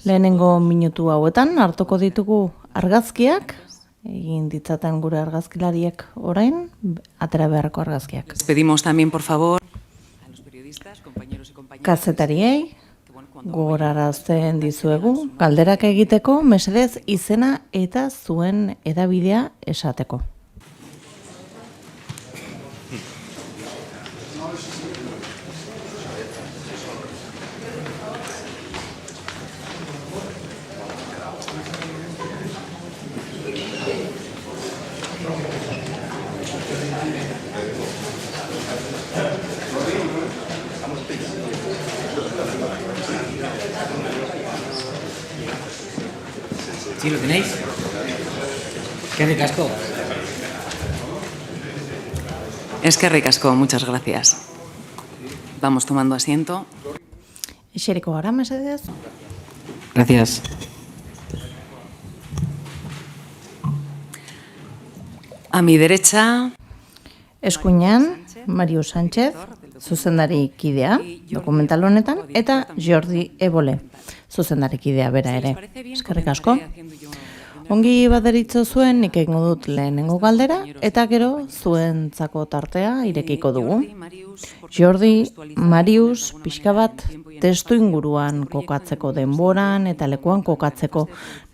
Lehenengo minutu hauetan hartuko ditugu argazkiak, egin ditzaten gure argazkilariek orain, atera beharreko argazkiak. Pedimos también, por favor, a los periodistas, compañeros y compañeras, Kazetariei, gogorarazten dizuegu, galderak egiteko, mesedez izena eta zuen hedabidea esateko. ¿Sí lo tenéis? ¡Qué ricasco! Eskerrik asko, muchas gracias. Vamos tomando asiento. Eseriko gara, mesedez? Gracias. A mi derecha, Eskuinean, Mario Sánchez, zuzendari kidea, dokumental honetan, eta Jordi Ebole, zuzendari kidea bera ere. Eskerrik asko. Ongi baderitzo zuen, nik egingo dut lehenengo galdera, eta gero zuentzako tartea irekiko dugu. Jordi, Marius, pixka bat, testu inguruan kokatzeko denboran eta lekuan kokatzeko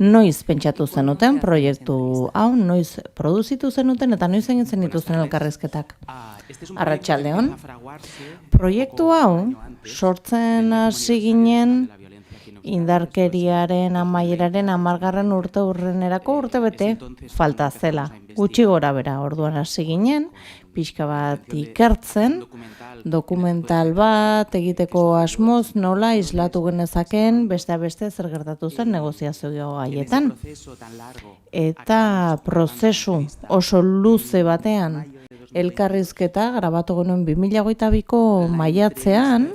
noiz pentsatu zenuten proiektu hau, noiz produzitu zenuten eta noiz egin zenituzten elkarrizketak. Arratsaldeon, proiektu hau sortzen hasi ginen indarkeriaren amaieraren 10. urteurrenerako urtebete falta zela. Gutxi gora bera, orduan hasi ginen, pixka bat ikertzen, dokumental bat egiteko asmoz nola islatu genezaken beste zer gertatu zen negoziazio gaietan. Eta prozesu oso luze batean elkarrizketa grabatu genuen 2022ko maiatzean,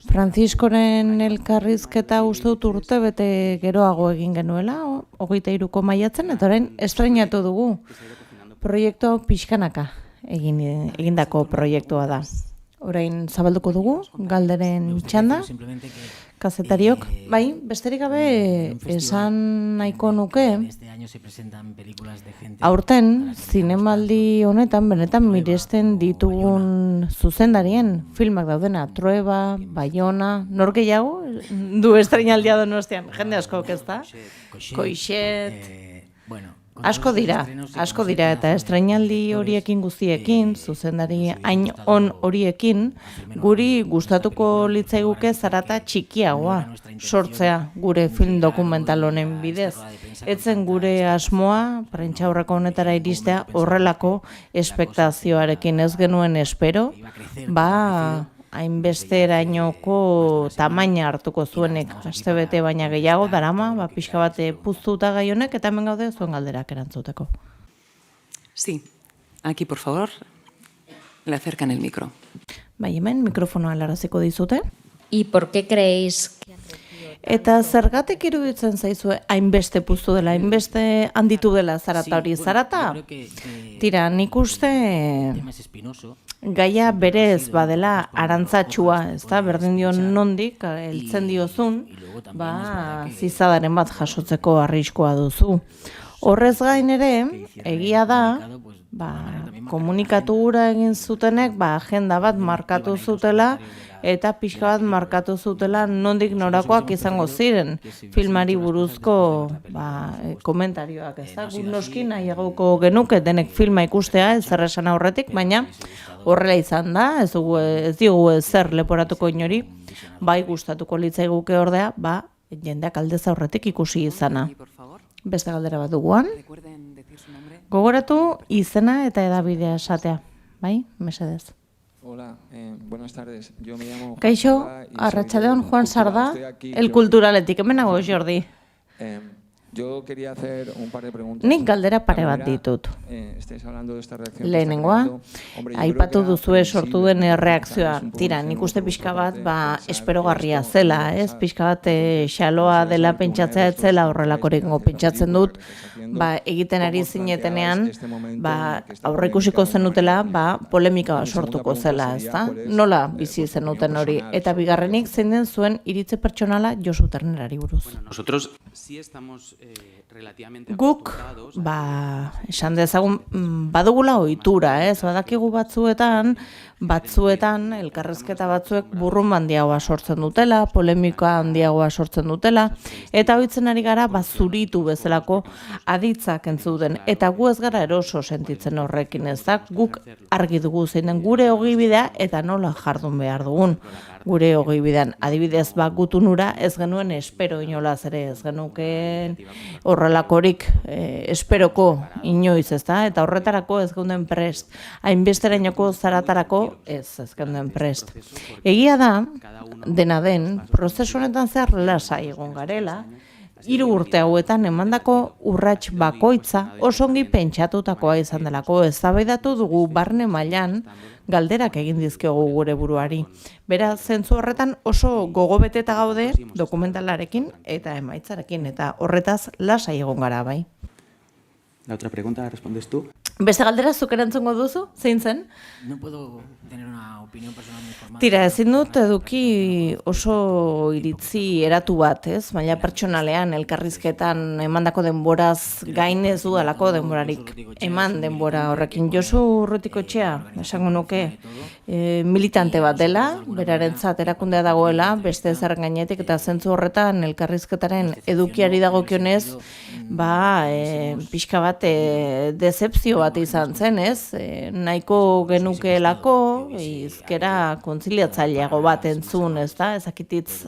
Franziskoren elkarrizketa uste dut urtebete geroago egin genuela, 23ko maiatzen, eta orain estreinatu dugu. Proiektu hau pixkanaka egindako proiektua da. Orain zabalduko dugu, galderen txanda, kazetariok. Bai, besterik gabe esan nahiko nuke, aurten, zinemaldi honetan, benetan miresten ditugun zuzendarien filmak daudena, Trueba, Baiona, nor gehiago, du estreinaldia Donostian, jende asko, ez da? Koixet, asko dira, eta estreinaldi horiekin guztiekin, zuzendari hain on horiekin, guri gustatuko litzaiguke zarata txikiagoa sortzea gure film dokumental honen bidez. Etzen gure asmoa, prentsaurreko honetara iristea horrelako espektazioarekin ez genuen espero, hainbesterainoko tamaina hartuko zuenek, astebete baina gehiago darama, pixka bat puztuta gai honek, eta hemen gaude zuen galderak erantzuteko. sí, aquí por favor, le acercan el micro. Bai, hemen mikrofonoa helaraziko dizute. ¿Y por qué creéis que Eta zergatik iruditzen zaizue hainbeste puztu dela, hainbeste handitu dela zarata hori zarata? Tira, nik uste gaia berez badela arantzatxua, ez da, berdin dion nondik, heltzen diozun, zizadaren bat jasotzeko arriskoa duzu. Horrez gain ere, egia da, komunikatu gura egin zutenek, agenda bat markatu zutela, eta pixka bat markatu zutela nondik norakoak izango ziren filmari buruzko komentarioak, ez da? Gu noski nahiagoko genuke denek filma ikustea, ez esan aurretik, baina horrela izan da, ez diogu ezer leporatuko inori, bai gustatuko litzaiguke ordea, jendeak aldez aurretik ikusi izana. Beste galdera bat duguan. Gogoratu izena eta hedabidea esatea, bai? Mesedez. Hola, buenas tardes. Yo me llamo... Kaixo, arratsaldeon Juan Sarda, El Culturaletik, hemen nago Jordi. Yo quería hacer un par de preguntas. Nik galdera pare bat ditut. Lehenengoa, aipatu duzue sortu den erreakzioa. Tira, nik uste pixka bat, esperogarria zela, ez? Pixka bat xaloa dela pentsatzea ez zela horrelakorengo pentsatzen dut, egiten ari zinetenean, aurreikusiko zenutela, polemika bat sortuko zela, ez da? Nola bizi zenuten hori? Eta bigarrenik zein den zuen iritzi pertsonala Josu Ternerari buruz. Guk, esan dezagun, badugula ohitura, ez? Badakigu batzuetan, elkarrizketa batzuek burrun handiagoa sortzen dutela, polemika handiagoa sortzen dutela, eta ohitzen ari gara zuritu bezalako aditzak entzuten, eta gu ez gara eroso sentitzen horrekin, ez da? Guk argi dugu zein den gure ogibidea eta nola jardun behar dugun. Gure ogibidean, adibidez gutunura ez genuen espero inolaz ere, ez genuken horrelakorik esperoko inoiz, ez da? Eta horretarako ez geunden prest. Hainbesterainoko zaratarako ez geunden prest. Egia da, dena den, prozesu honetan zehar lasai egon garela, 3 urte hauetan emandako urrats bakoitza osongi pentsatutakoa izan delako, eztabaidatu dugu barne mailan galderak egin dizkiogu gure buruari. Beraz, zentzu horretan oso gogobeteta gaude dokumentalarekin eta emaitzarekin, eta horretaz lasai egon gara, bai. La otra pregunta, ¿respondes tú? Beste galdera zuk erantzungo duzu? Zein zen? No puedo tener una opinión personal muy formada. Tira, ezin dut eduki oso iritzi eratu bat, ez? Maila pertsonalean, elkarrizketan emandako denboraz gain ez dudalako denborarik. Eman denbora horrekin. Josu Urrutikoetxea, esango nuke, militante bat dela, berarentzat erakundea dagoela, beste ezer gainetik, eta zentzu horretan elkarrizketaren edukiari dagokionez, pixka bat decepzio bat izan zen, ez? Nahiko genukeelako, izkera kontziliatzaileago bat entzun, ez da? Ezakititz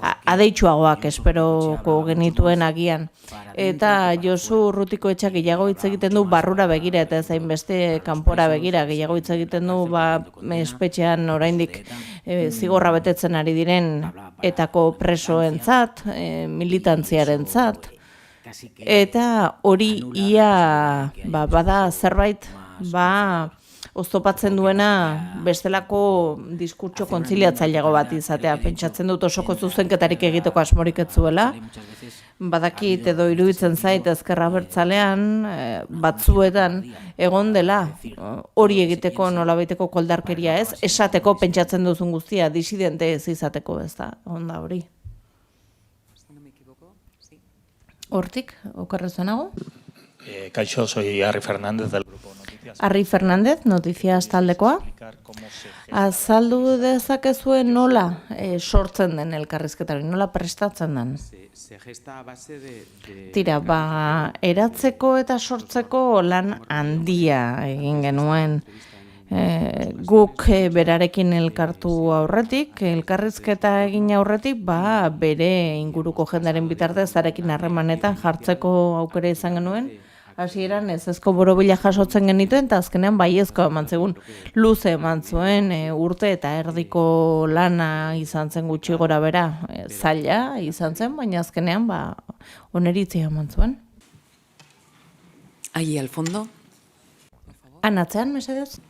adeitsuagoak esperoko genituen agian. Eta Josu Urrutikoetxeak gehiago hitz egiten du barrura begira, eta ez hainbeste kanpora begira, gehiago hitz egiten du espetxean oraindik zigorra betetzen ari diren etako presoentzat, militantziarentzat. Eta hori ia bada zerbait oztopatzen duena bestelako diskurtso kontziliatzaileago bat izatea. Pentsatzen dut osoko zuzenketarik egiteko asmorik ez zuela. Badakit edo iruditzen zait Ezker Abertzalean batzuetan egon dela hori egiteko nolabaiteko koldarkeria, ez? Esateko pentsatzen duzun guztia, disidente ez izateko, ez da, onda hori. Hortik, okerrezuenago? Kaixo, soy Arri Fernández del Grupo Noticias. Arri Fernández, Noticias taldekoa. Azaldu dezakezue nola sortzen den elkarrizketari, nola prestatzen den? Tira, eratzeko eta sortzeko lan handia egin genuen. Guk berarekin elkartu aurretik, elkarrizketa egin aurretik, bere inguruko jendaren bitartez zarekin harremanetan jartzeko aukera izan genuen. Hasieran ezezko borobila jasotzen genituen, eta azkenean baiezko eman zegun luze eman zuen, urte eta erdiko lana izan zen gutxi gora bera, zaila izan zen, baina azkenean oneritzia eman zuen. Allí al fondo. Anatzean, mesedez?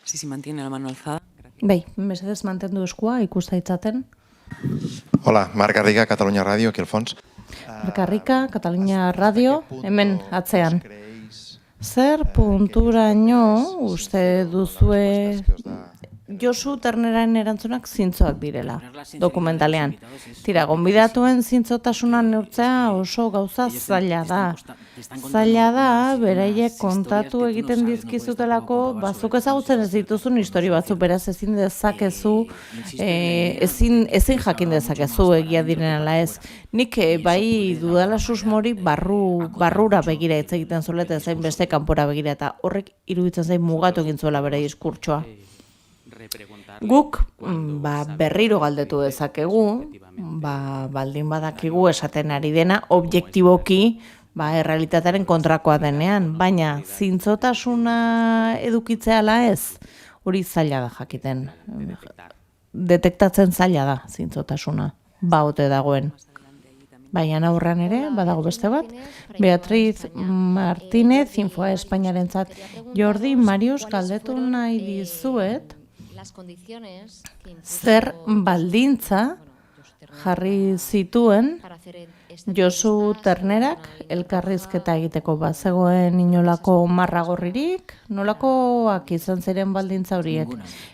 Si mantiene la mano alzada. Bai, mesedez mantendu eskua, ikusta itzaten. Hola, Marc Garriga, Catalunya Radio, aquí al fons. Marc Garriga, Catalunya Radio, hemen atzean. Zer punturaino uste duzue Josu Terneraren erantzunak zintzoak direla, dokumentalean. Tira, gonbidatuen zintzotasuna neurtzea oso gauza zaila da. Zaila da, beraiek kontatu egiten dizkizutelako, bazuk ezagutzen ez dituzun histori batzuk, beraz ezin dezakezu, ezin jakin dezakezu egia direnala ez. Nik bai dudala susmori barrura begira hitz egiten zuela, eta zain beste kanpora begira, eta horrek iruditzen zain mugatu egin zuela bere diskurtsoa. Guk berriro galdetu dezakegu, baldin badakigu esaten ari dena, objektiboki errealitatearen kontrakoa denean, baina zintzotasuna edukitzeala ez, hori zaila da jakiten. Detektatzen zaila da zintzotasuna, ote dagoen. Baina aurran ere, badago beste bat, Beatriz Martínez, Infoa Espainiarentzat. Jordi, Marius, galdetu nahi dizuet, zer baldintza jarri zituen Josu Ternerak elkarrizketa egiteko bazegoen inolako marragorririk, nolakoak izan ziren baldintza horiek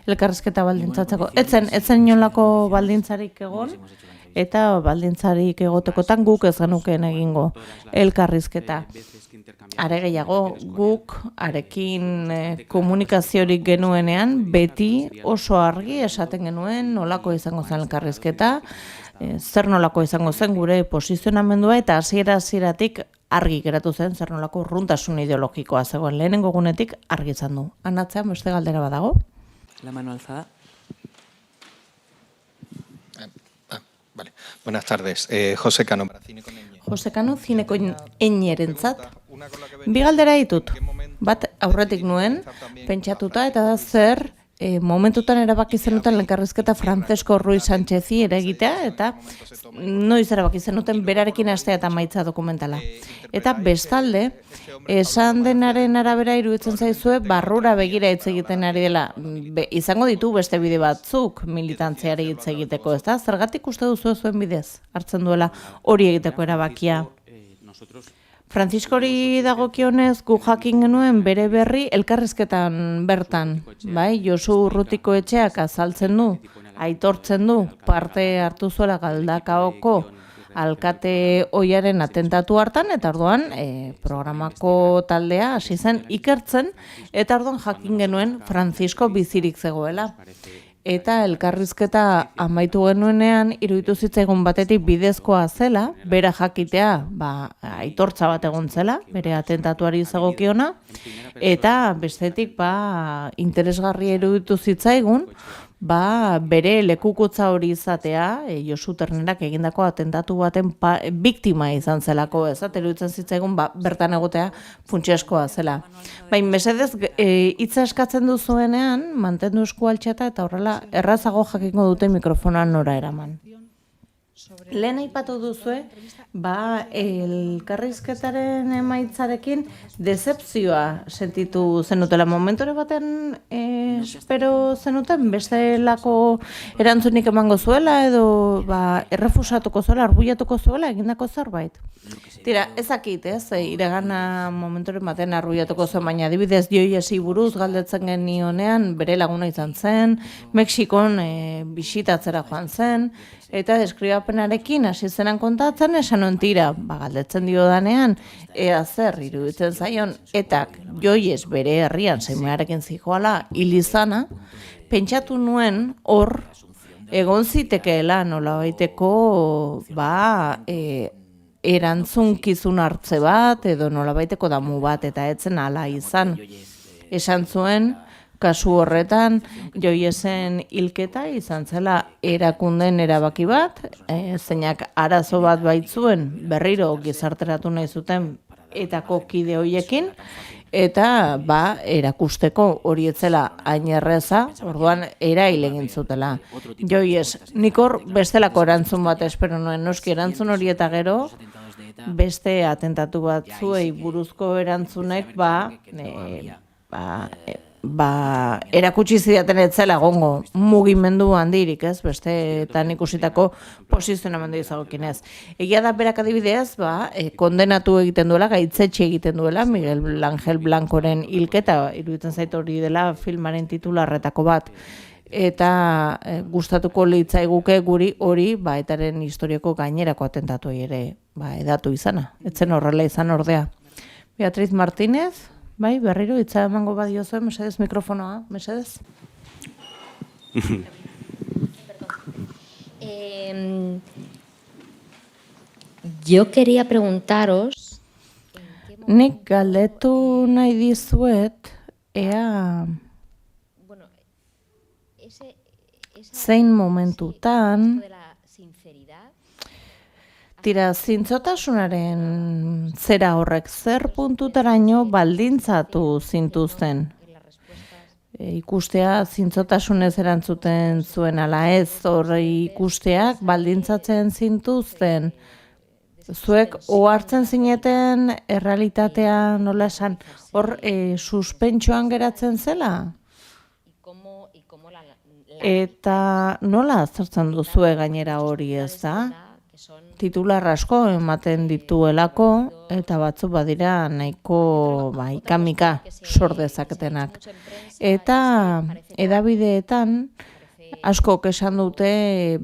elkarrizketa baldintzatzeko. Etzen inolako baldintzarik egon, eta baldintzarik egotekotan guk ez genukeen egingo elkarrizketa. Are gehiago, guk arekin komunikaziorik genuenean, beti oso argi esaten genuen nolako izango zen elkarrizketa, zer nolako izango zen gure posizionamendua, eta hasieratik argi geratu zen zer nolako urruntasun ideologikoa zegoen. Lehenengo gunetik argi izan du. Anatzean beste galdera badago? La mano alzada. Vale. Buenas tardes. José Cano, para Cine con Ñ. Jose Cano, Zineko Eñerentzat. Bi galdera ditut. Bat aurretik nuen, pentsatuta, eta da zer momentutan erabaki zenuten elkarrizketa Francesco Ruiz Sánchezi ere egitea, eta noiz erabaki zenuten berarekin hastea eta amaitza dokumentala. Eta bestalde, esan denaren arabera iruditzen zaizue barrura begira hitz egiten ari dela. Izango ditu beste bide batzuk militantziari hitz egiteko, ez da? Zergatik uste duzu zuen bidez hartzen duela hori egiteko erabakia? Franciscori dagokionez gu jakin genuen bere berri elkarrizketan bertan, bai? Josu Urrutiko etxeak azaltzen du, aitortzen du, parte hartu zuela Galdakaoko alkate ohiaren atentatu hartan, eta orduan programako taldea hasi zen ikertzen, eta orduan jakin genuen Francisco bizirik zegoela. Eta elkarrizketa amaitu genuenean, iruditu zitzaigun batetik bidezkoa zela, bera jakitea, aitortza bat egon zela, bere atentatuari zagokiona, eta bestetik interesgarria iruditu zitzaigun, bere lekukutza hori izatea, Josu Ternerak egindako atentatu baten biktima izan zelako, ez? Iruditzen zitzaigun bertan egotea funtsezkoa zela. Baina mesedez, hitza eskatzen duzuenean, mantendu esku altxata eta horrela errazago jakingo dute mikrofonoan nora eraman. Lehen aipatu duzue, elkarrizketaren emaitzarekin dezepzioa sentitu zenutela. Momentore baten espero zenuten bestelako erantzunik emango zuela edo errefusatuko zuela, arbuiatuko zuela egindako zerbait. Tira, ezakit, iragana momentoren baten arbuiatuko zuen, baina adibidez Joiesi buruz galdetzen genionean bere laguna izan zen, Mexikon bisitatzera joan zen, eta deskribapenarekin hasi zenan kontatzen, esan non tira, galdetzen dio danean, ea zer iruditzen zaion, eta Joies bere herrian seimearekin zijoala hilizana, pentsatu nuen hor egon zitekeela nolabaiteko erantzunkizun hartze bat, edo nolabaiteko damu bat, eta etzen hala izan. Esan zuen, kasu horretan, Joiesen hilketa izan zela erakunden erabaki bat, zeinak arazo bat baitzuen berriro gizarteratu nahi zuten etako kide hoiekin, eta erakusteko hori etzela hain erreza, orduan erail egin zutela. Joies, nik hor bestelako erantzun bat espero nuen, noski erantzun hori eta gero, beste atentatu batzuei buruzko erantzunek erakutsi zidaten etzela gongo mugimendu handirik, ez? Besteetan ikusitako posizionamendu izagokinez. Egia da berak adibidez, kondenatu egiten duela, gaitzetxe egiten duela, Miguel Ángel Blancoren hilketa, iruditzen zait hori dela filmaren titularretako bat. Eta gustatuko litzaiguke guri hori, etaren historiako gainerako atentatuei ere, edatu izana. Etzen horrela izan ordea. Beatriz Martínez, berriro hitza emango badio zuen, mesedez mikrofonoa, mesedez. Yo quería preguntaros... Nik galdetu nahi dizuet, ea... zein momentutan... Tira, zintzotasunaren zera horrek zer puntutaraino baldintzatu zintuzten? Ikustea zintzotasunez erantzuten zuen ala ez, hori ikusteak baldintzatzen zintuzten zuek ohartzen zineten errealitatea nola esan, hor suspentsoan geratzen zela? Eta nola aztertzen duzue gainera hori, ez da? Titular asko ematen dituelako, eta batzu badira nahiko ikamika sor dezaketenak. Eta hedabideetan askok esan dute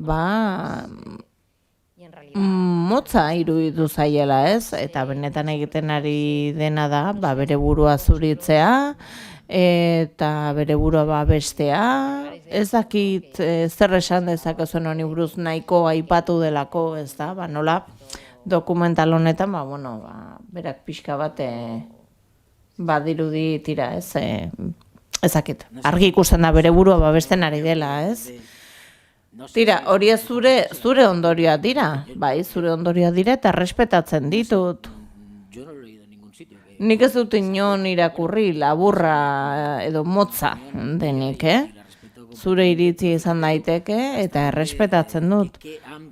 motza iruditu zaiela, ez? Eta benetan egiten ari dena da, bere burua zuritzea, eta bere burua babestea. Ez dakit zer esan dezakezuen honi buruz nahiko aipatu delako, ez da? Nola dokumental honetan, berak pixka bat badirudi tira, ez? Ez dakit, argi ikusten da bere burua babesten ari dela, ez? Tira, hori ez zure ondorioa dira, bai, zure ondorioa dira eta respetatzen ditut. Nik ez dut inon irakurri laburra edo motza denik, Zure iritzi izan daiteke eta errespetatzen dut.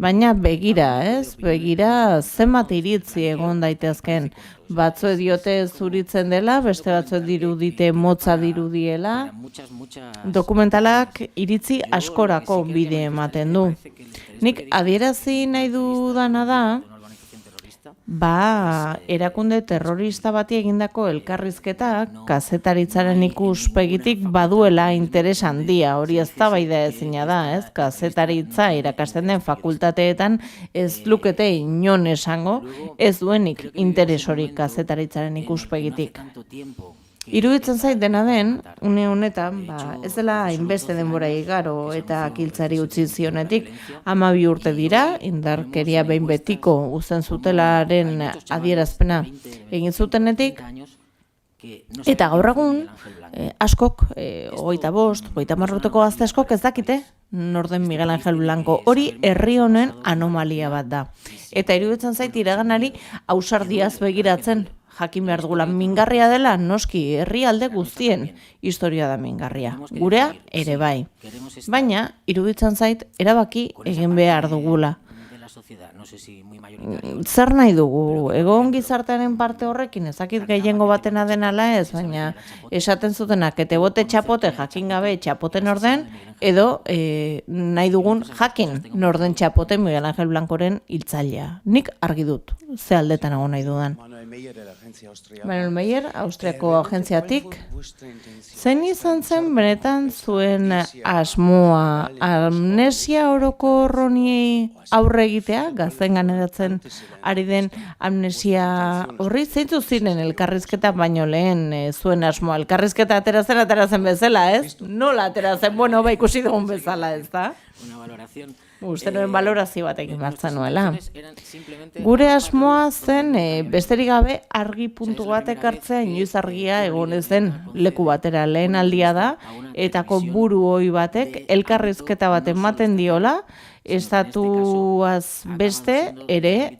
Baina begira, ez? Begira zenbat iritzi egon daitezken. Batzu diote zuritzen dela, beste batzu dirudite motza dirudiela. Dokumentalak iritzi askorako bide ematen du. Nik adierazi nahi dudana da, erakunde terrorista bati egindako elkarrizketak kazetaritzaren ikuspegitik baduela interes handia, hori eztabaida ezina da, ez? Kazetaritza irakasten den fakultateetan ez lukete inon esango, ez duenik interes hori kazetaritzaren ikuspegitik. Iruditzen zait dena den, une honetan, ez dela hainbeste denbora igaro eta akiltzari utzi zionetik, 12 urte dira, indarkeria behin betiko uzen zutelaren adierazpena egin zutenetik, eta gaur egun, askok, 25, 30 urteko gazte askok ez dakite, norden Miguel Angel Blanco, hori herri honen anomalia bat da. Eta iruditzen zait iraganari ausardiaz begiratzen, jakin behar dugula, mingarria dela, noski, herrialde guztien historia da mingarria. Gurea ere bai. Baina, iruditzen zait, erabaki egin behar dugula. Zer nahi dugu? Egon gizartearen parte horrekin, ezakit gehiengo batena denala ez, baina esaten zutenak, ete bote txapote jakin gabe txapoten orden, edo nahi dugun jakin norden txapote Miguel Angel Blancoren hiltzailea. Nik argi dut, ze aldetan egon nahi dudan. Manuel Meyer, Austriako agentziatik. Zein izan zen benetan zuen asmoa, amnesia orokor honi aurre egitea, gazten ganeratzen ari den amnesia horri, zeintzu ziren elkarrizketa baino lehen zuen asmoa, elkarrizketa aterazen bezala, ez? Nola aterazen, ikusi dugun bezala, ez da? Uste nuen balorazio bat egin bartzen nuela. Gure asmoa zen, besterik gabe argi puntu bat ekartzea, inoiz argia egon ez den leku batera lehen aldia da, etako buru hoi batek elkarrizketa bat ematen diola, estatuaz beste ere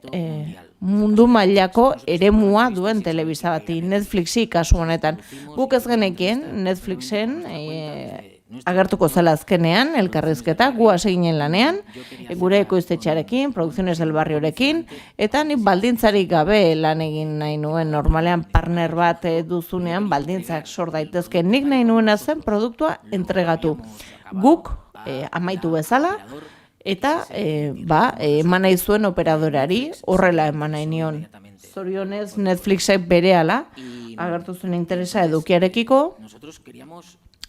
mundu mailako eremua duen telebista bati, Netflixi kasu honetan. Guk ez genekien Netflixen agertuko zela azkenean, elkarrizketa, gu hasi ginen lanean, gure ekoiztetxearekin, Producciones del Barriorekin, eta ni baldintzarik gabe lan egin nahi nuen, normalean partner bat duzunean baldintzak sor daitezke, nik nahi nuena zen produktua entregatu. Guk amaitu bezala, eta eman nahi zuen operadorari, horrela eman nahi nion. Zorionez Netflixek berehala agertu zuen interesa edukiarekiko,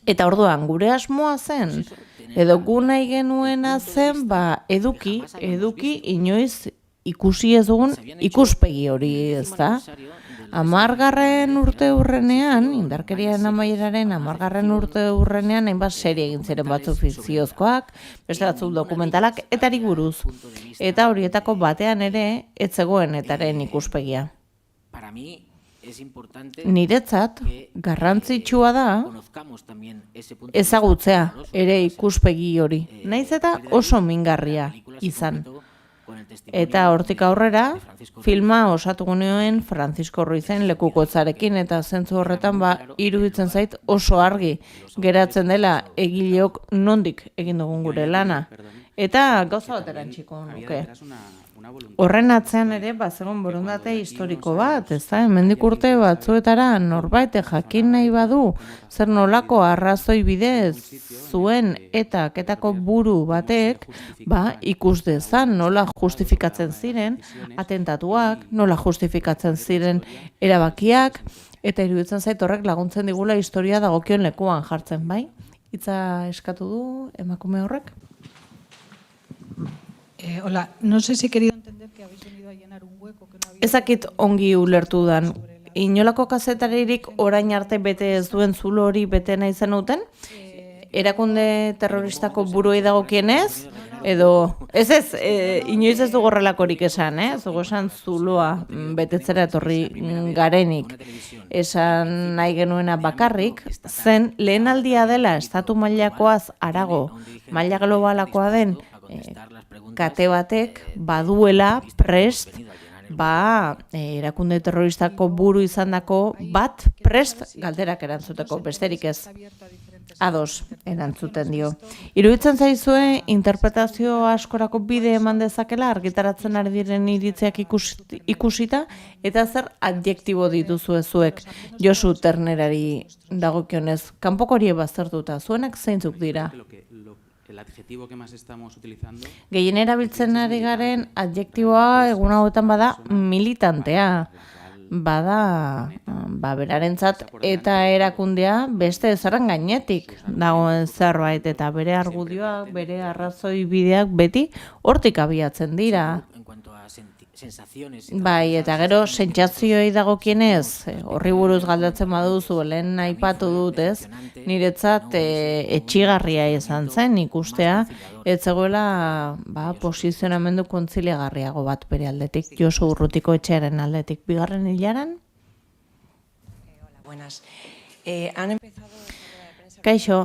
eta orduan gure asmoa zen, edo gu nahi genuena zen, eduki inoiz ikusi ez dugun ikuspegi hori, ez da? 10. urte hurrenean, indarkeriaren amaieraren 10. urte hurrenean, hainbat serie egin ziren batzuk fikziozkoak, beste batzuk dokumentalak, etari buruz. Eta horietako batean ere, ez zegoen etaren ikuspegia. Niretzat, garrantzitsua da ezagutzea ere ikuspegi hori. Naiz eta oso mingarria izan. Eta hortik aurrera, filma osatu guneoen Francisco Ruizen lekukotzarekin, eta zentzu horretan iruditzen zait oso argi geratzen dela egileok nondik egin dugun gure lana. Eta gauza bat erantziko nuke. Horren atzean ere, bazegon borondate historiko bat, ez da, hemendik urte batzuetara norbait jakin nahi badu, zer nolako arrazoi bidez zuen eta ketako buru batek, ikus dezan nola justifikatzen ziren atentatuak, nola justifikatzen ziren erabakiak, eta iruditzen zait horrek laguntzen digula historia dagokion lekuan jartzen, bai? Hitza eskatu du emakume horrek? Hola, no sé si he querido entender que habéis venido a llenar un hueco que no había... Ezakit ongi ulertu dan. Inolako kazetaririk orain arte bete ez duen zulo hori bete nahi zenuten? Erakunde terroristako buruei dagokienez? Edo, inoiz ez dugu horrelakorik esan, zugu esan zuloa betetzera etorri garenik. Esan nahi genuena bakarrik, zen lehen aldia dela estatu mailakoaz harago, maila globalakoa den kate batek baduela prest erakunde terroristako buru izandako bat prest galderak erantzuteko, besterik ez. Ados erantzuten dio. Iruditzen zaizue interpretazio askorako bide eman dezakela argitaratzen ari diren iritziak ikusita, eta zer adjektibo dituzue zuek Josu Ternerari dagokionez, kanpoko hori baztertuta, zuenak zeintzuk dira? Gehien erabiltzen ari garen adjektiboa egun hauetan bada militantea. Bada berarentzat eta erakundea beste ezarren gainetik dagoen zerbait, eta bere argudioak, bere arrazoi bideak beti hortik abiatzen dira. Bai, eta gero sentsazioei dagokienez, horri buruz galdatzen baduzu, lehen aipatu dut, ez? Niretzat etxigarria izan zen ikustea, ez zegoela posizionamendu kontziliagarriago bat bere aldetik, Josu Urrutiko etxearen aldetik, bigarren hilaran? Kaixo,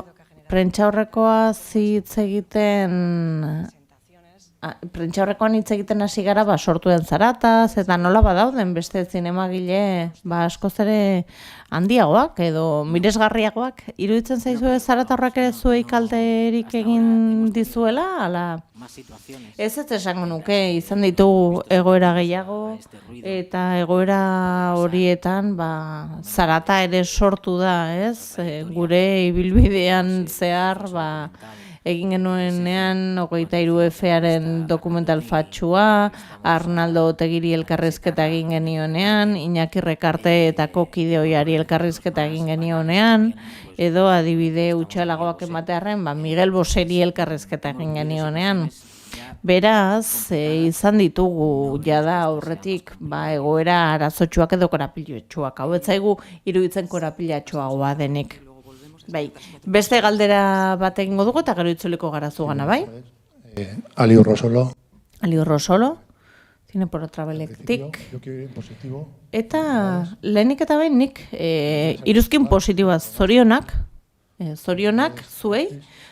prentsaurrekoa hitz egiten... Prentsaurrekoan hitz egiten hasi gara sortuen zarataz, eta nola badauden beste zinemagile askoz ere handiagoak edo miresgarriagoak. Iruditzen zaizue zarata horrek ere zuei kalterik egin dizuela? Ala? Ez esango nuke, izan ditugu egoera gehiago, eta egoera horietan zarata ere sortu da, ez? Gure ibilbidean zehar, egin genuenean 23Faren dokumental fatxua, Arnaldo Otegiri elkarrizketa egin genionean, Iñaki Rekarteetako kideoiari elkarrizketa egin genionean, edo adibide utxalagoak ematearren, Miguel Boseri elkarrizketa egin genionean. Beraz, izan ditugu jada aurretik egoera arazotxuak edo korapilatxuak. Hau etzaigu iruditzen korapilatxuagoa denik. Bai, beste galdera bat egingo dugu eta gero itzuliko gara zugana, bai? Ali Urrosolo. Ali Urrosolo, Cine por otra belektik. Eta lehenik eta behin nik iruzkin positiboa zorionak zuei,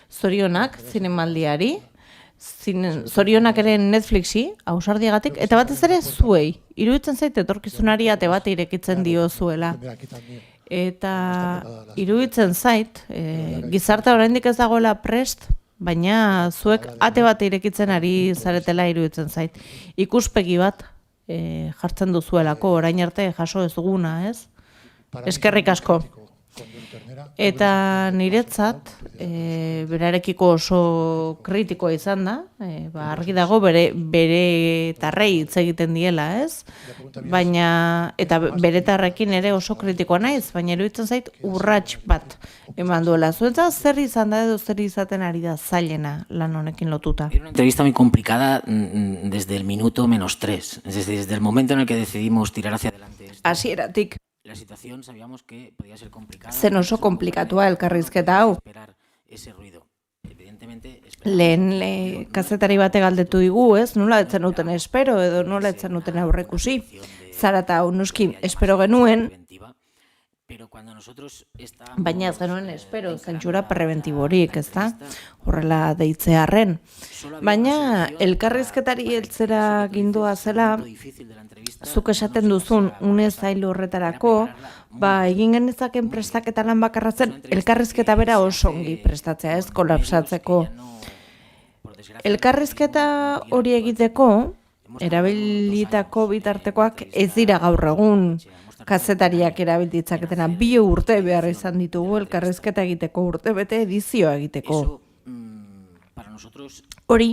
zorionak zinemaldiari, zorionak ere Netflixi, ausardiagatik, eta batez ere zuei, iruditzen zait etorkizunari ate bat irekitzen dio zuela. Eta iruditzen zait, gizartea oraindik ez dagoela prest, baina zuek ate bat irekitzen ari zaretela iruditzen zait. Ikuspegi bat jartzen duzuelako orain arte jaso ez duguna, ez? Eskerrik asko. Eta niretzat, berarekiko oso kritikoa izan da, argi dago bere tarrei hitz egiten diela, ez? Baina, eta bere tarrekin ere oso kritikoa naiz, baina iruditzen zait urrats bat eman duela. Zuentza zer izan da edo zer izaten ari da zailena lan honekin lotuta? Era una entrevista muy complicada desde el minuto -3, desde el momento en el que decidimos tirar hacia adelante. Hasieratik. La situación sabíamos que podía ser complicada. Zen oso komplikatua elkarrizketa hau. Lehen kazetari bate galdetu digu, ez? Nola etzen duten espero edo nola etzen duten aurrekusi. Zarata hau noski espero genuen, Baina ez genuen espero zentsura preventiborik, ez da? Horrela deitzearren. Baina elkarrizketari heltzera gindua zela, zuk esaten duzun une zail horretarako, egin genezaken prestaketa lan bakarra zen, elkarrizketa bera oso ongi prestatzea, ez kolapsatzeko. Elkarrizketa hori egiteko, erabilitako bitartekoak ez dira gaur egun, kazetariak erabilitzaketena 2 urte behar izan ditugu elkarrizketa egiteko, urte bete edizioa egiteko. Hori,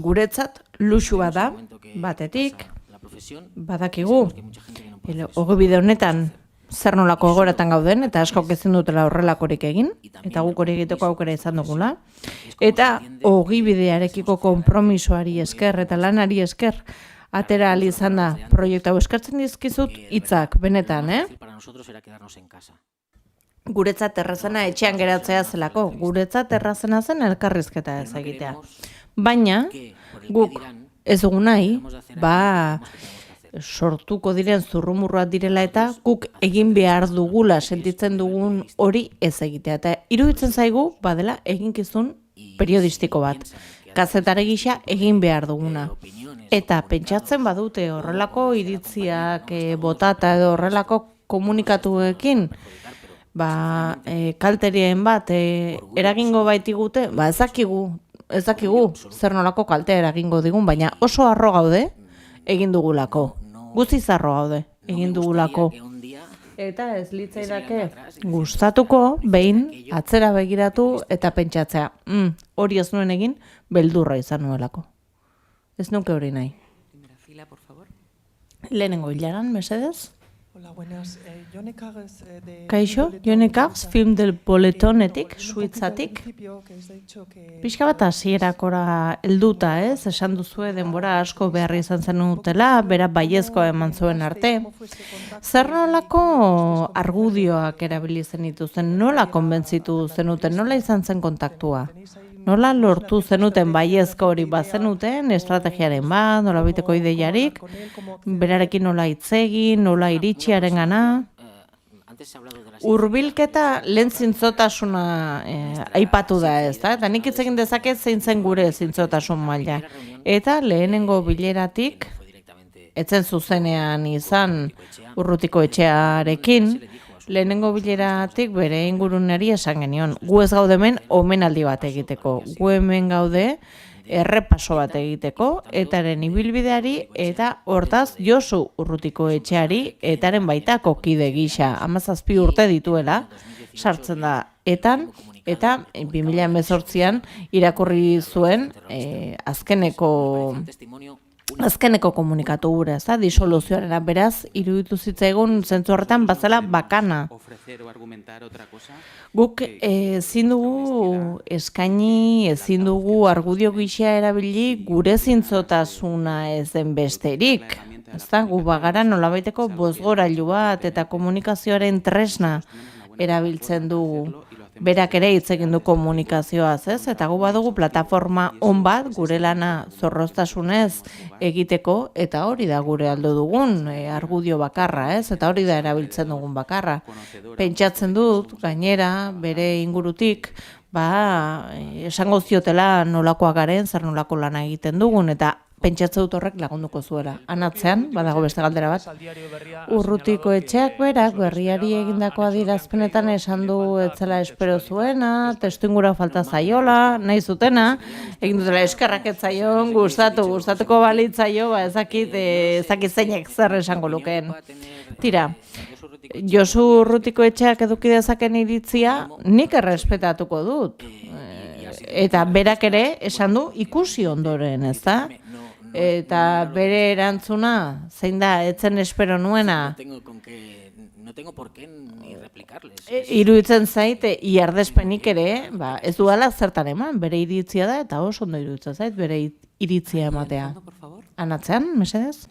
guretzat, luxua da, batetik, badakigu, ogibide honetan, zer nolako egoratan gauden, eta askok ezin dutela horrelakorik egin, eta guk hori egiteko aukera izan dugula. Eta ogibidearekiko konpromisoari esker eta lanari esker, atera ahal izan da, proiektu hau eskartzen dizkizut hitzak benetan, Guretzat errazena etxean geratzea zelako, guretzat errazena zen elkarrizketa ez egitea. Baina, guk ez dugu nahi, sortuko diren zurrumurruak direla eta guk egin behar dugula sentitzen dugun hori ez egitea. Eta iruditzen zaigu, badela eginkizun periodistiko bat. Kazetare gisa egin behar duguna. Eta pentsatzen badute horrelako iritziak botata edo horrelako komunikatuekin kalterien bat eragingo baitigute, ez dakigu zer nolako kaltea eragingo digun, baina oso harro gaude egin dugulako. Guztiz harro gaude egin dugulako. Eta ez litzaidake gustatuko behin atzera begiratu eta pentsatzea. Hori ez nuen egin, beldurra izan nuelako. Ez nuke hori nahi. Lehenengo hilaran, mesedez? Kaixo, Jone Karz, film del boletonetik, suitzatik. Pixka bat hasierakora helduta, esan duzue denbora asko behar izan zen dutela, bera baiezkoa eman zuen arte. Zer nolako argudioak erabili zenituzen, nola konbentzitu zenuten, nola izan zen kontaktua? Nola lortu zenuten baiezko hori bazenuten, estrategiaren bat, nola biteko ideiarik, berarekin nola hitzegin, nola iritsiaren gana. Hurbilketa lehen zintzotasuna aipatu da ez da, eta nik hitz egin dezaket zein zen gure zintzotasun maila. Eta lehenengo bileratik, etzen zuzenean izan Urrutiko etxearekin, lehenengo bileratik bere ingurunari esan genion. Gu ez gaude hemen omenaldi bat egiteko. Gu hemen gaude errepaso bat egiteko, etaren ibilbideari eta hortaz Josu Urrutiko etxeari etaren baitako kide gisa 17 urte dituela sartzen da etan, eta 2018an irakurri zuen azkeneko komunikatu gura, ez da, disoluzioarena, beraz, iruditu zitzaigun zentzu horretan bazela bakana. Guk ezin dugu eskaini, ezin dugu argudio gisa erabili gure zintzotasuna ez den besterik. Ez da, gu bagara nolabaiteko bozgorailu bat eta komunikazioaren tresna erabiltzen dugu. Berak ere hitz egin du komunikazioaz, ez? Eta gu badugu plataforma on bat gure lana zorroztasunez egiteko, eta hori da gure aldo dugun argudio bakarra, ez? Eta hori da erabiltzen dugun bakarra. Pentsatzen dut, gainera, bere ingurutik, esango ziotela nolakoak garen, zer nolako lana egiten dugun, eta pentsatzen dut horrek lagunduko zuela. Anatzean, badago beste galdera bat. Urrutiko etxeak berak berriari egindako adierazpenetan esan du etzela espero zuena, testuingura falta zaiola, nahi zutena, egin dutela eskerrak ez zaion, gustatuko balitzaio, ezakit zeinek zer esango lukeen. Tira, Josu Urrutiko etxeak eduki dezaken iritzia, nik errespetatuko dut. Eta berak ere esan du ikusi ondoren, ez da? Eta bere erantzuna, zein da, etzen espero nuena. Iruditzen zait, iardespenik ere, ez duela zertan eman, bere iritzia da, eta oso ondo iruditzen zait, bere iritzia ematea. Anatzean, mesedez?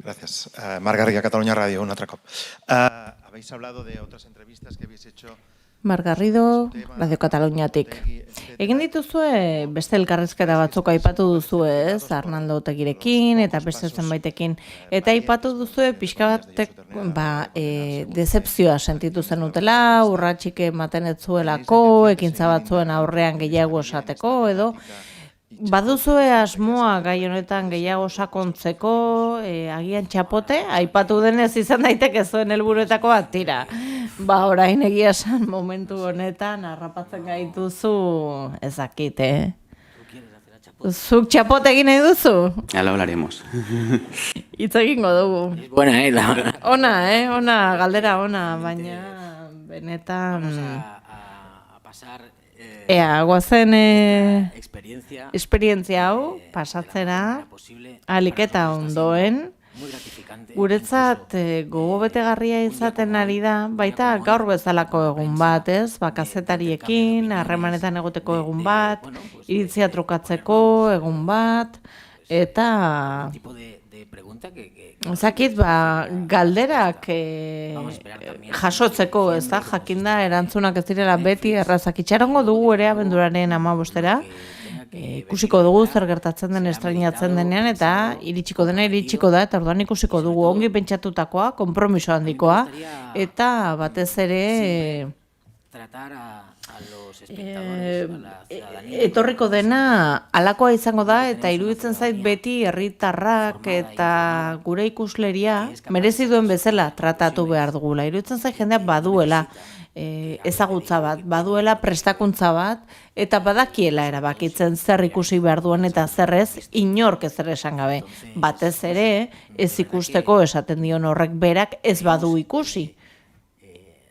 Gracias. Marc Garriga, Catalunya Radio, un altre cop. Habéis hablado de otras entrevistas que habéis hecho Mar Garrido, Radio Kataluniatik. Egin dituzue beste elkarrizketa batzuk aipatu duzue, ez? Arnaldo Otegirekin eta beste zenbaitekin. Eta aipatu duzue pixka batek decepzioa sentitu zenutela, urratsik ematen ez zuelako, ekintza batzuen aurrean gehiago esateko, edo baduzue asmoa gai honetan gehiago sakontzeko, agian txapote, aipatu denez izan daiteke zuen helburuetako bat, tira. Orain egia esan momentu honetan harrapatzen gaituzu ezakit, Zuk txapote egin nahi duzu? Ya lo hablaremos. Hitz egingo dugu. Buena, Ona, galdera ona, baina benetan... a pasar guazen esperientzia hau pasatzera aliketa ondoen, guretzat gogo betegarria izaten ari da, baita gaur bezalako egun bat, ez? Kazetariekin, harremanetan egoteko egun bat, iritzia trukatzeko egun bat, eta ezakit, galderak jasotzeko, ez da, jakinda erantzunak ez direla beti errazak. Itxarongo dugu ere abenduraren 15-era, ikusiko dugu zer gertatzen den estrainatzen denean, eta iritsiko da, eta orduan ikusiko dugu ongi pentsatutakoa, konpromiso handikoa, eta batez ere etorriko dena halakoa izango da, eta iruditzen zait beti herritarrak eta gure ikusleria merezi duen bezala tratatu behar dugula. Iruditzen zait jendeak baduela ezagutza bat, baduela prestakuntza bat, eta badakiela erabakitzen zer ikusi behar duen eta zer ez, inork ez esan gabe. Batez ere, ez ikusteko esaten dion horrek berak ez badu ikusi.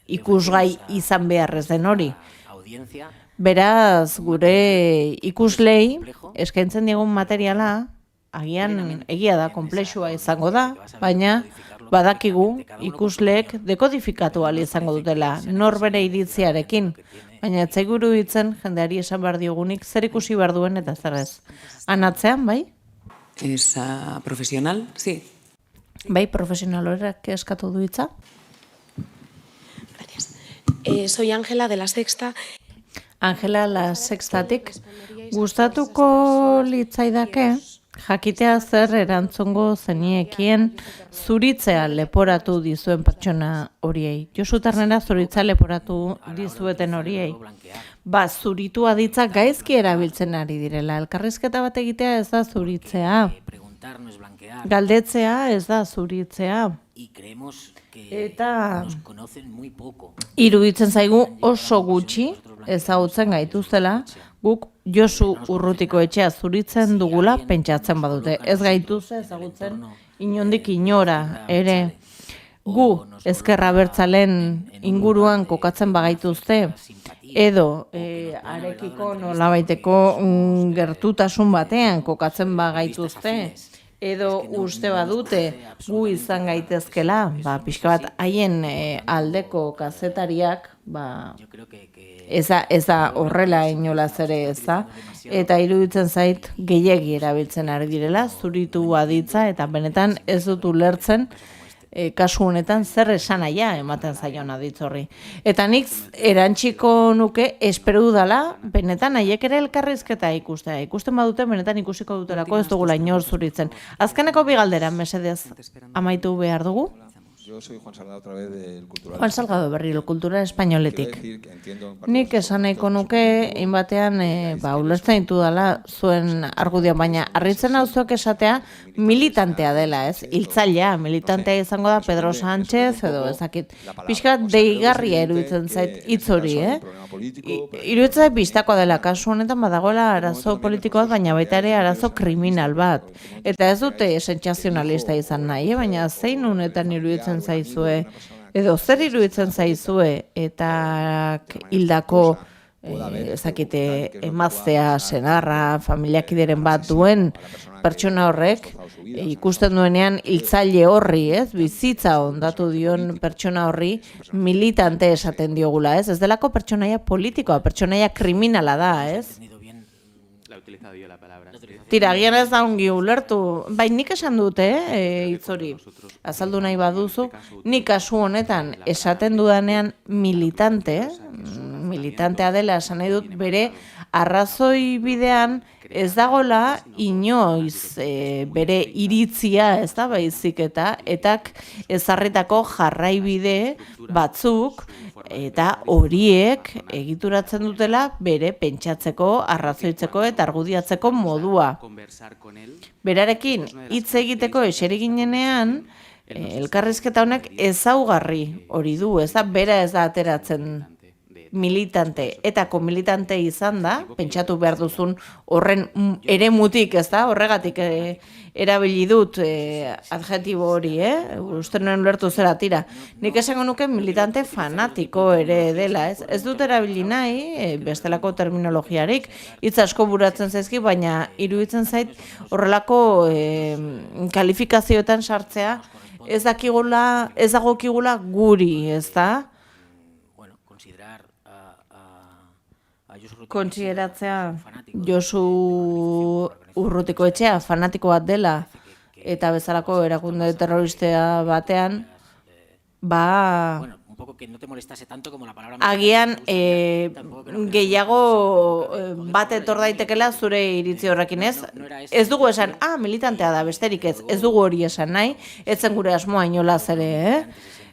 Ikusgai izan beharrez den hori. Beraz, gure ikuslei eskaintzen diegun materiala, agian egia da, konplexua izango da, baina badakigu ikusleek dekodifikatu ahal izango dutela, nor bere iritziarekin, baina etzeguru ditzen jendeari esan behar diogunik zer ikusi behar duen eta zer ez. Anatzean, bai? Esa profesional, sí. Bai, profesional horrek eskatu du hitza? Soy Ángela de La Sexta. Ángela La Sextatik. Gustatuko litzaidake, jakitea zer erantzungo zeniekien zuritzea leporatu dizuen pertsona horiei. Josu Ternera zuritzea leporatu dizueten horiei. Zuritu aditza gaizki erabiltzen ari direla. Elkarrizketa bat egitea ez da zuritzea. Galdetzea ez da zuritzea. Eta iruditzen zaigu oso gutxi ezagutzen gaituztela, guk Josu Urrutiko etxea zuritzen dugula pentsatzen badute. Ez gaituzte ezagutzen inondik inora ere. Gu Ezker Abertzalen inguruan kokatzen bagaituzte, edo arekiko nolabaiteko gertutasun batean kokatzen bagaituzte, edo uste badute gu izan gaitezkela, pixka bat haien aldeko kazetariak, ez da horrela inolaz ere ez da, eta iruditzen zait gehiegi erabiltzen ari direla, zuritu aditza, eta benetan ez dut ulertzen, kasu honetan zer esanaia ematen zaion aditz horri. Eta nik erantziko nuke espero dudala, benetan haiek ere elkarrizketa ikustea. Ikusten badute, benetan ikusiko dutelako ez dugula inor zuritzen. Azkeneko bi galdera, mesedez, amaitu behar dugu? Yo soy Juan Salgado otra vez del Cultural. Juan Salgado berriro, Kultura Espainoletik. Nik esan nahiko nuke, inbatean, ulertzen ditu dela zuen argudio, baina harritzen hau zuek esatea militantea dela, ez? Hiltzailea, militantea izango da Pedro Sánchez, edo ezakit. Pixkat deigarria iruditzen zait hitz hori, Iruditzen zait biztakoa dela, kasu honetan badagoela arazo politikoak, baina baita ere arazo kriminal bat. Eta ez dute sentsazionalista izan nahi, baina zein honetan iruditzen zaizue, edo zer iruditzen zaizue, eta hildako ezakite emaztea, senarra, familiakideren bat duen pertsona horrek, ikusten duenean hiltzaile horri, bizitza ondatu dion pertsona horri militante esaten diogula, ez delako pertsonaia politikoa, pertsonaia kriminala da, ez? Tira, agian ez da ongi ulertu, bai nik esan dute, hitz hori, azaldu nahi baduzu, nik kasu honetan esaten dudanean militante, militantea dela esan nahi dut, bere arrazoi bidean ez dagola inoiz bere iritzia, ez da baizik etak ezarritako jarraibide batzuk, eta horiek egituratzen dutela bere pentsatzeko, arrazoitzeko eta argudiatzeko modua. Berarekin hitz egiteko eseri ginenean, elkarrizketa honek ezaugarri hori du, ez da, bera ez da ateratzen militante eta komilitante izan da, pentsatu behar duzun horren eremutik, ez da, horregatik erabili dut adjetibo hori, uste nuen ulertu zera tira. Nik esango nuke militante fanatiko ere dela, ez dut erabili nahi, bestelako terminologiarik, hitz asko buratzen zaizki, baina iruditzen zait horrelako kalifikazioetan sartzea, ez dagokigula guri, ez da? Kontsideratzea Josu Urrutikoetxea fanatiko bat dela eta bezalako erakunde terroristea batean, agian gehiago bat etor daitekela zure iritzi horrekin, ez? Ez dugu esan, militantea da, besterik ez dugu hori esan nahi, etzen gure asmoa inolaz ere,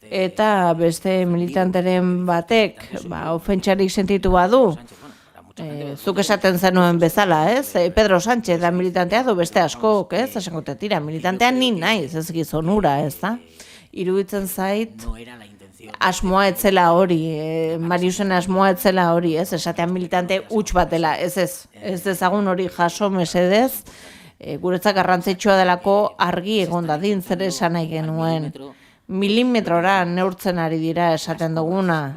eta beste militanteren batek ofentsarik sentitu badu, zuk esaten zenuen bezala, ez? Pedro Sánchez da militantea du beste askok, ez? Esango te tira, militantea ni naiz, ez gizonura, ez da? Iruditzen zait, asmoa etzela hori, Mariusen asmoa etzela hori, ez? Esatean militante huts bat dela, ez dezagun hori jaso mesedez, guretzak garrantzitsua delako argi egon dadin zer esan nahi genuen. Milimetrora neurtzen ari dira esaten duguna,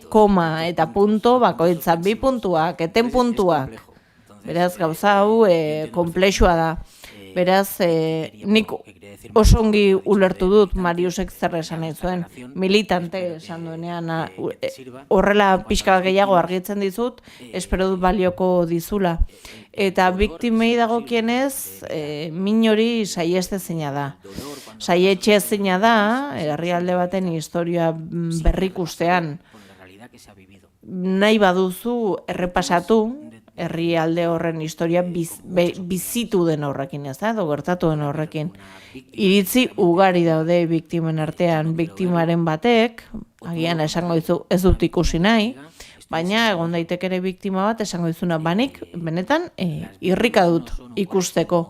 koma eta punto, bakoitza 2 puntuak, eten puntuak. Beraz, gauza hau konplexua da. Beraz, nik oso ongi ulertu dut Mariusek zer esan nahi zuen. Militante esan duenean, horrela pixka gehiago argitzen dizut, espero dut balioko dizula. Eta biktimei dagokienez, min hori saiestezina da. Saietxezina da, herrialde baten historia berrikustean. Nahi baduzu errepasatu, herrialde horren historia bizitu den horrekin, ez da, edo gertatu den horrekin. Iritzi ugari daude biktimen artean, biktimaren batek, agian esango dizu ez dut ikusi nahi, baina egon daiteke ere biktima bat esango dizuna banik, benetan irrika dut ikusteko.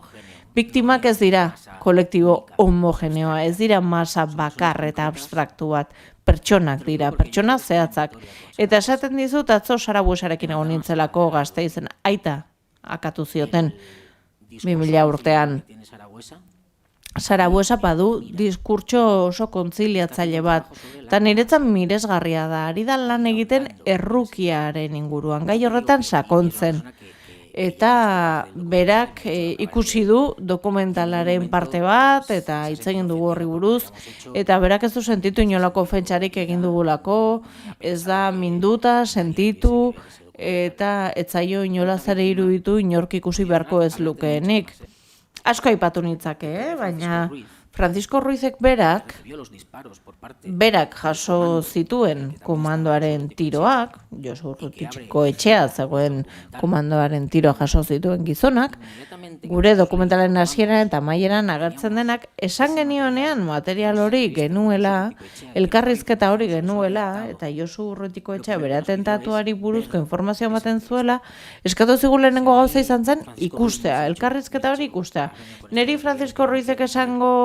Biktimak ez dira kolektibo homogeneoa, ez dira masa bakar eta abstraktu bat, pertsonak dira, pertsona zehatzak. Eta esaten dizut atzo Sarabuesarekin egon nintzelako Gasteizen aita akatu zioten 2000 urtean. Sarabuesa badu diskurtso oso kontziliatzaile bat, eta niretzan miresgarria da, ari da lan egiten errukiaren inguruan, gai horretan sakontzen. Eta berak ikusi du dokumentalaren parte bat, eta hitz egin dugu horri buruz, eta berak ez du sentitu inolako ofentsarik egin dugulako, ez da minduta, sentitu, eta ez zaio inolaz ere iruditu inork ikusi beharko ez lukeenik. Asko aipatu nitzake, baina Francisco Ruizek berak jaso zituen komandoaren tiroak, Josu Urrutikoetxea zegoen komandoaren tiroa jaso zituen gizonak, gure dokumentalen hasieran eta amaieran agertzen denak, esan genionean material hori genuela, elkarrizketa hori genuela, eta Josu Urrutikoetxea bere atentatuari buruzko informazioa ematen zuela, eskatu zigun lehenengo gauza izan zen ikustea, elkarrizketa hori ikustea. Neri Francisco Ruizek esango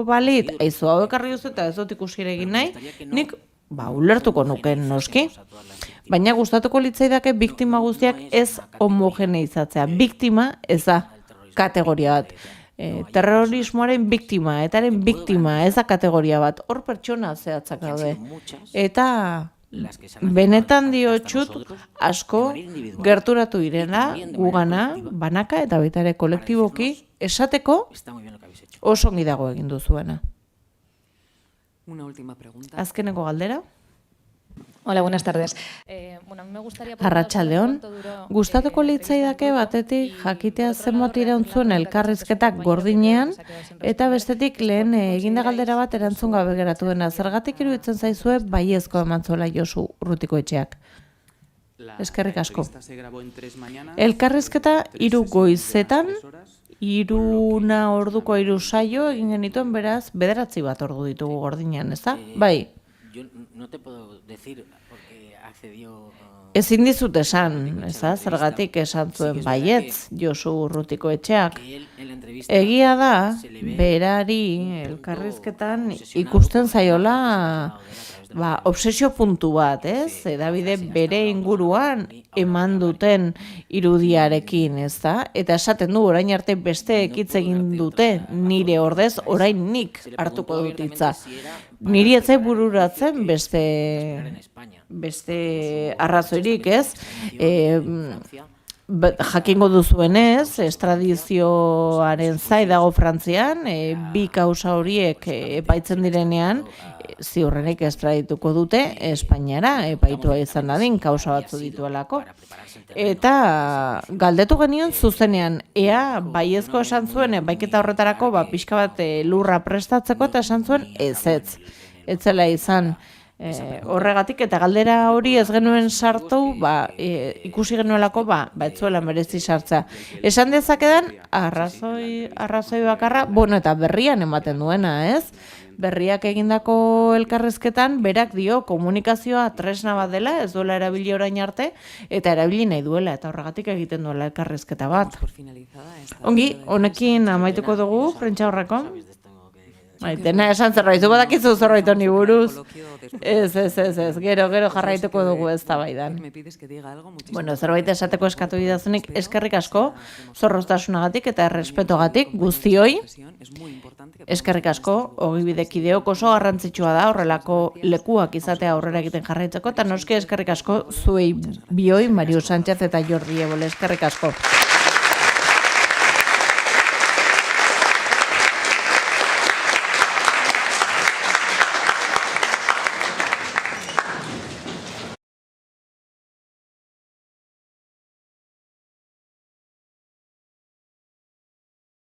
balit, aizu hau ekarri duzu eta ez dut ikusi ere egin nahi, nik ulertuko nuken noski. Baina gustatuko litzaidake biktima guztiak ez homogeneizatzea. Biktima ez da kategoria bat. Terrorismoaren biktima, etaren biktima ez da kategoria bat. Hor pertsona zehatzak daude. Eta benetan diotsut asko gerturatu direla gugana, banaka eta baita ere kolektiboki esateko oso ongi dago egin duzuena. Una última pregunta. Azkeneko galdera. Hola, buenas tardes. Arratsaldeon, gustatuko litzaidake batetik jakitea zenbat iraun zuen elkarrizketak gordinean, eta bestetik lehen eginda galdera bat erantzun gabe geratu dena. Zergatik iruditzen zaizue baiezko eman zuela Josu Urrutikoetxeak? Eskerrik asko. Elkarrizketa 3 goizetan, 3 orduko 3 saio egin genituen, beraz, 9 bat ordu ditugu gordinean, ez da? Bai. Yo no te puedo decir porque accedió... Ezin dizut esan, ez da? Zergatik esan zuen baietz, Josu Urrutikoetxeak. Egia da, berari elkarrizketan ikusten zaiola obsesio puntu bat, ez? Edabide bere inguruan eman duten irudiarekin, ez da? Eta esaten du, orain arte besteek hitz egin dute, nire ordez, orain nik hartuko dut hitza. Niri etzai bururatzen beste arrazoirik, ez? Jakingo duzuenez, estradizioaren zai dago Frantzian, 2 kausa horiek epaitzen direnean, ziurrenik estradituko dute Espainiara, epaitua izan dadin, kausa batzu dituelako. Eta galdetu genion zuzenean, ea baiezko esan zuen, baiketa horretarako, pixka bat lurra prestatzeko, eta esan zuen ez zela izan. Horregatik eta galdera hori ez genuen sartu, ikusi genuelako, ez zuela merezi sartza. Esan dezakedan, arrazoi bakarra, eta berrian ematen duena, ez? Berriak egindako elkarrizketan, berak dio komunikazioa tresna bat dela, ez duela erabili orain arte, eta erabili nahi duela, eta horregatik egiten duela elkarrizketa bat. Ongi, honekin amaituko dugu, prentsaurreko. Dena esan zerbaitu badakizu zerbait honi buruz. Ez, gero jarraituko dugu ez da baidan. Zerbait esateko eskatu didazunik eskerrik asko, zorroztasunagatik eta errespetogatik guztioi. Eskerrik asko, ogibidekideok oso garrantzitsua da horrelako lekuak izatea aurrera egiten jarraitzeko, eta noski eskerrik asko zuei bioi, Mariu Sánchez eta Jordi Ebole, eskerrik asko.